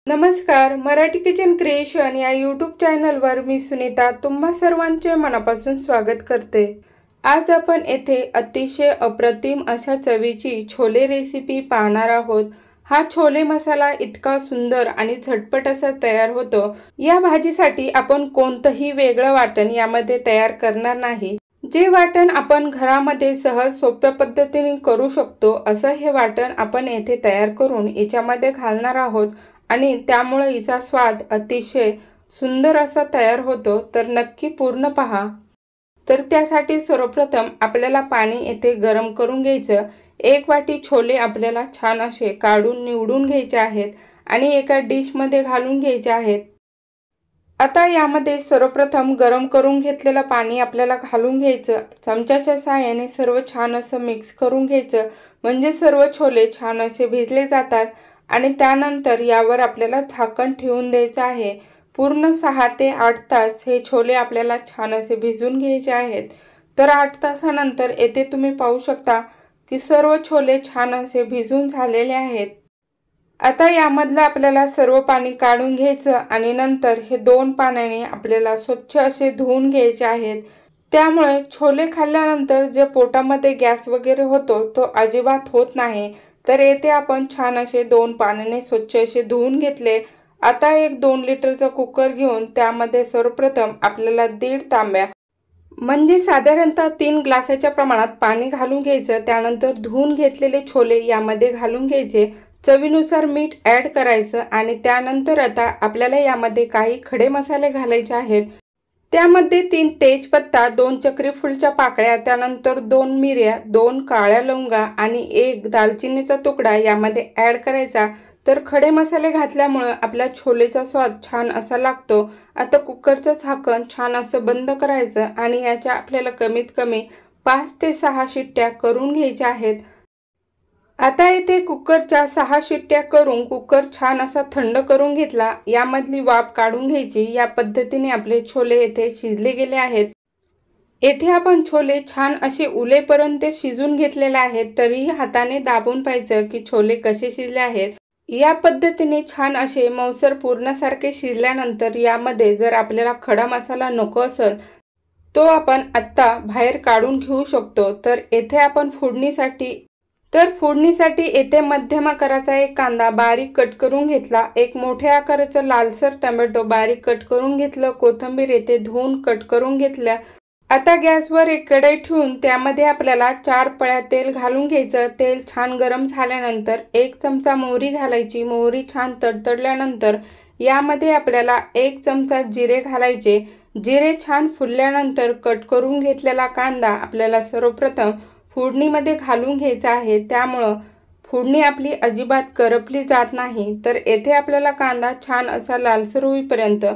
नमस्कार, Marathi kitchen creation या YouTube चॅनलवर मी सुनीता तुम्हा सर्वांचे मनापासून स्वागत करते। आज आपण येथे अतिशय अप्रतिम अशा चवीची छोले रेसिपी पाहणार आहोत। हा छोले मसाला इतका सुंदर आणि झटपट असा तयार होतो। या भाजीसाठी आपण कोणतंही वेगळं वाटण यामध्ये तयार करणार नाही। जे वाटण आपण घरामध्ये सहज सोप्या पद्धतीने करू शकतो असं हे वाटण आपण येथे तयार करून याच्यामध्ये घालणार आहोत आणि त्यामुळे याचा स्वाद अतिशय सुंदर असा तयार होतो। तर नक्की पूर्ण पहा। तर त्यासाठी सर्वप्रथम आपल्याला पाणी येथे गरम करून घ्यायचं। एक वाटी छोले आपल्याला छान असे काढून निवडून घ्यायचे आहेत आणि एका डिश मध्ये घालून घ्यायचे आहेत। आता यामध्ये सर्वप्रथम गरम करून घेतलेलं पाणी आपल्याला घालून घ्यायचं। चमच्याच्या सहाय्याने सर्व छान असं मिक्स करून घ्यायचं, म्हणजे सर्व छोले छान असे भिजले जातात। आणि त्यानंतर यावर आपल्याला झाकण ठेवून द्यायचं आहे। पूर्ण 6 ते 8 तास हे छोले आपल्याला छान असे भिजून घ्यायचे आहेत। तर 8 तासानंतर येथे तुम्ही पाहू शकता की सर्व छोले छान असे भिजून झालेले आहेत। आता यामधलं आपल्याला सर्व पाणी काढून घ्यायचं आणि नंतर हे 2 पाण्याने आपल्याला स्वच्छ असे धुवून घ्यायचे आहेत। त्यामुळे छोले खाल्ल्यानंतर जे पोटामध्ये गॅस वगैरे होतो तो अजिबात होत नाही। तर येथे आपण छान असे 2 पाण्याने स्वच्छ असे धुवून घेतले। आता एक 2 लिटरचा कुकर घेऊन त्यामध्ये सर्वप्रथम आपल्याला 1.5 तांब्या म्हणजे साधारणतः 3 ग्लासाच्या प्रमाणात पाणी घालून घ्यायचं। त्यानंतर धुवून घेतलेले छोले यामध्ये घालून घ्यायचे, चवीनुसार मीठ ॲड करायचं आणि त्यानंतर आता आपल्याला यामध्ये काही खडे मसाले घालायचे आहेत। त्यामध्ये 3 तेजपत्ता, 2 चक्री फूलच्या पाकळ्या, त्यानंतर 2 मिऱ्या, 2 काळ्या लवंगा आणि 1 दालचिनीचा तुकडा यामध्ये ॲड करायचा। तर खडे मसाले घातल्यामुळे आपल्या छोलेचा स्वाद छान असा लागतो। आता कुकरचं झाकण छान असं बंद करायचं आणि याच्या आपल्याला कमीत कमी 5 ते 6 शिट्ट्या करून घ्यायच्या आहेत। आता इथे कुकरच्या 6 शिट्ट्या करून कुकर छान असा थंड करून घेतला। यामधली वाफ काढून घ्यायची। या पद्धतीने आपले छोले येथे शिजले गेले आहेत। येथे आपण छोले छान असे उलेपर्यंत शिजून घेतलेले आहेत। तरीही हाताने दाबून पाहायचं की छोले कसे शिजले आहेत। या पद्धतीने छान असे मऊसर पूर्णासारखे शिजल्यानंतर यामध्ये जर आपल्याला खडा मसाला नको असेल तो आपण आता बाहेर काढून घेऊ शकतो। तर येथे आपण फोडणीसाठी येथे मध्यम आकाराचा एक कांदा बारीक कट करून घेतला, एक मोठ्या आकाराचा लालसर टोमॅटो बारीक कट करून घेतलं, कोथिंबीर येथे धुवून कट करून घेतल्या। आता गॅसवर एक कढई ठेवून त्यामध्ये आपल्याला 4 पळ्या तेल घालून घ्यायचं। तेल छान गरम झाल्यानंतर 1 चमचा मोहरी घालायची। मोहरी छान तडतडल्यानंतर यामध्ये आपल्याला 1 चमचा जिरे घालायचे। जिरे छान फुलल्यानंतर कट करून घेतलेला कांदा आपल्याला सर्वप्रथम फोडणीमध्ये घालून घ्यायचा आहे। त्यामुळे फोडणी आपली अजिबात करपली जात नाही। तर येथे आपल्याला कांदा छान असा लालसर होईपर्यंत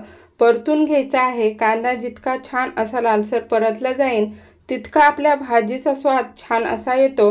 परतून घ्यायचा आहे। कांदा जितका छान असा लालसर परतला जाईल तितका आपल्या भाजीचा स्वाद छान असा येतो।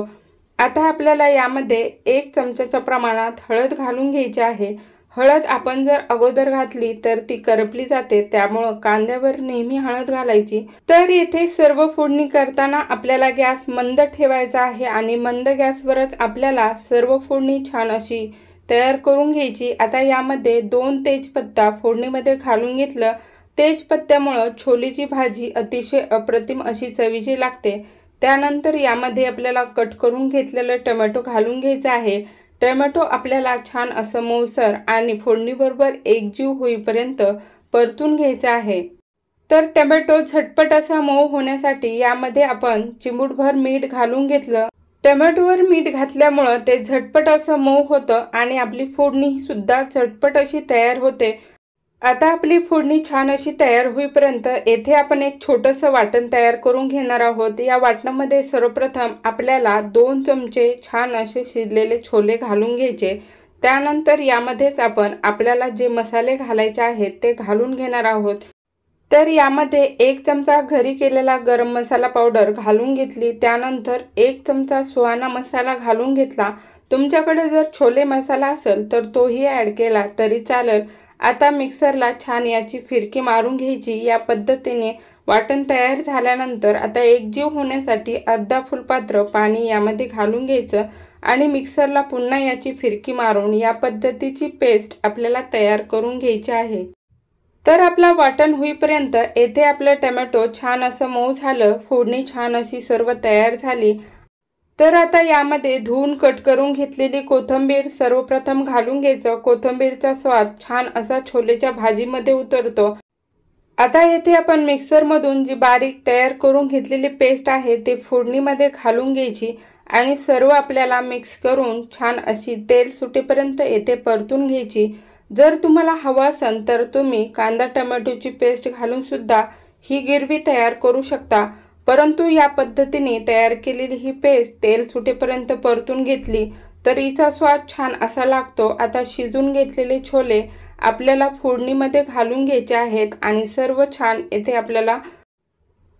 आता आपल्याला यामध्ये 1 चमच्याच्या प्रमाणात हळद घालून घ्यायची आहे। हळद आपण जर अगोदर घातली तर ती करपली जाते, त्यामुळे कांद्यावर नेहमी हळद घालायची। तर येथे सर्व फोडणी करताना आपल्याला गॅस मंद ठेवायचा आहे आणि मंद गॅसवरच आपल्याला सर्व फोडणी छान अशी तयार करून घ्यायची। आता यामध्ये 2 तेजपत्ता फोडणीमध्ये घालून घेतलं। तेजपत्त्यामुळे छोलेची भाजी अतिशय अप्रतिम अशी चवीची लागते। त्यानंतर यामध्ये आपल्याला कट करून घेतलेलं टोमॅटो घालून घ्यायचं आहे। टोमॅटो आपल्याला छान असं मऊसर आणि फोडणीबरोबर एकजीव होईपर्यंत परतून घ्यायचा आहे। तर टोमॅटो झटपट असा मऊ होण्यासाठी यामध्ये आपण चिमूटभर मीठ घालून घेतलं। टोमॅटोवर मीठ घातल्यामुळे ते झटपट असं मऊ होतं आणि आपली फोडणी सुद्धा झटपट अशी तयार होते। आता आपली फोडणी छान अशी तयार होईपर्यंत येथे आपण एक छोटंसं वाटण तयार करून घेणार आहोत। या वाटणामध्ये सर्वप्रथम आपल्याला 2 चमचे छान असे शिजलेले छोले घालून घ्यायचे। त्यानंतर यामध्येच आपण आपल्याला जे मसाले घालायचे आहेत ते घालून घेणार आहोत। तर यामध्ये 1 चमचा घरी केलेला गरम मसाला पावडर घालून घेतली। त्यानंतर 1 चमचा सुहाना मसाला घालून घेतला। तुमच्याकडे जर छोले मसाला असेल तर तोही ॲड केला तरी चालेल। आता मिक्सरला छान याची फिरकी मारून घ्यायची। या पद्धतीने वाटण तयार झाल्यानंतर आता एकजीव होण्यासाठी अर्धा फुलपात्र पाणी यामध्ये घालून घ्यायचं आणि मिक्सरला पुन्हा याची फिरकी मारून या पद्धतीची पेस्ट आपल्याला तयार करून घ्यायची आहे। तर आपला वाटण होईपर्यंत येथे आपले टोमॅटो छान असं मऊ झालं, फोडणी छान अशी सर्व तयार झाली। तर आता यामध्ये धुवून कट करून घेतलेली कोथिंबीर सर्वप्रथम घालून घ्यायचं। कोथिंबीरचा स्वाद छान असा छोलेच्या भाजीमध्ये उतरतो। आता येथे आपण मिक्सरमधून जी बारीक तयार करून घेतलेली पेस्ट आहे ते फोडणीमध्ये घालून घ्यायची आणि सर्व आपल्याला मिक्स करून छान अशी तेल सुटेपर्यंत येथे परतून घ्यायची। जर तुम्हाला हवं असेल तर तुम्ही कांदा टोमॅटोची पेस्ट घालून सुद्धा ही गिरवी तयार करू शकता, परंतु या पद्धतीने तयार केलेली ही पेस्ट तेल सुटेपर्यंत परतून घेतली तर हिचा स्वाद छान असा लागतो। आता शिजून घेतलेले छोले आपल्याला फोडणीमध्ये घालून घ्यायचे आहेत आणि सर्व छान येथे आपल्याला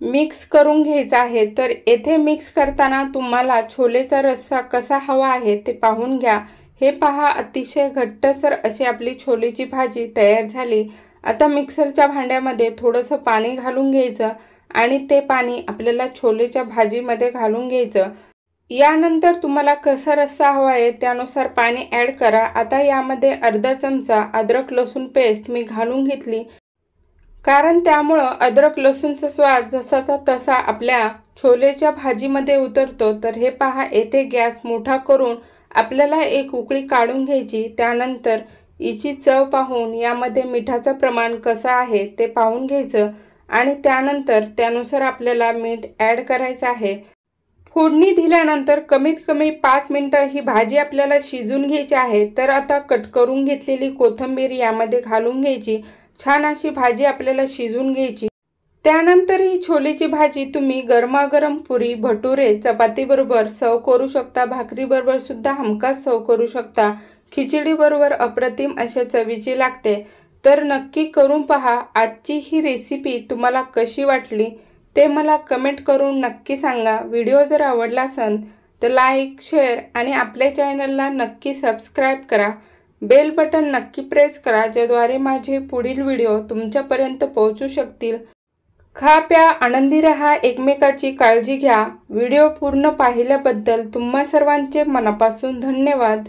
मिक्स करून घ्यायचं आहे। तर येथे मिक्स करताना तुम्हाला छोलेचा रस्सा कसा हवा आहे ते पाहून घ्या। हे पहा, अतिशय घट्टसर अशी आपली छोलेची भाजी तयार झाली। आता मिक्सरच्या भांड्यामध्ये थोडंसं पाणी घालून घ्यायचं आणि ते पाणी आपल्याला छोलेच्या भाजीमध्ये घालून घ्यायचं। यानंतर तुम्हाला कसा रस्सा हवा आहे त्यानुसार पाणी ॲड करा। आता यामध्ये अर्धा चमचा अद्रक लसूण पेस्ट मी घालून घेतली, कारण त्यामुळे अद्रक लसूणचा स्वाद जसाचा तसा आपल्या छोलेच्या भाजीमध्ये उतरतो। तर हे पहा, येथे गॅस मोठा करून आपल्याला एक उकळी काढून घ्यायची। त्यानंतर हिची चव पाहून यामध्ये मिठाचं प्रमाण कसं आहे ते पाहून घ्यायचं आणि त्यानंतर त्यानुसार आपल्याला मीठ ॲड करायचं आहे। फोडणी दिल्यानंतर कमीत कमी 5 मिनिटं ही भाजी आपल्याला शिजून घ्यायची आहे। तर आता कट करून घेतलेली कोथिंबीर यामध्ये घालून घ्यायची। छान अशी भाजी आपल्याला शिजून घ्यायची। त्यानंतर ही छोलेची भाजी तुम्ही गरमागरम पुरी, भटुरे, चपाती बरोबर सर्व करू शकता। भाकरी बरोबर सुद्धा हमखास सर्व करू शकता। खिचडी बरोबर अप्रतिम अशा चवीची लागते। तर नक्की करून पहा। आजची ही रेसिपी तुम्हाला कशी वाटली ते मला कमेंट करून नक्की सांगा। व्हिडिओ जर आवडला असेल तर लाईक, शेअर आणि आपल्या चॅनलला नक्की सबस्क्राईब करा। बेल बटन नक्की प्रेस करा, ज्याद्वारे माझे पुढील व्हिडिओ तुमच्यापर्यंत पोहोचू शकतील। खा प्या आनंदी रहा, एकमेकाची काळजी घ्या। व्हिडिओ पूर्ण पाहिल्याबद्दल तुम्हा सर्वांचे मनापासून धन्यवाद।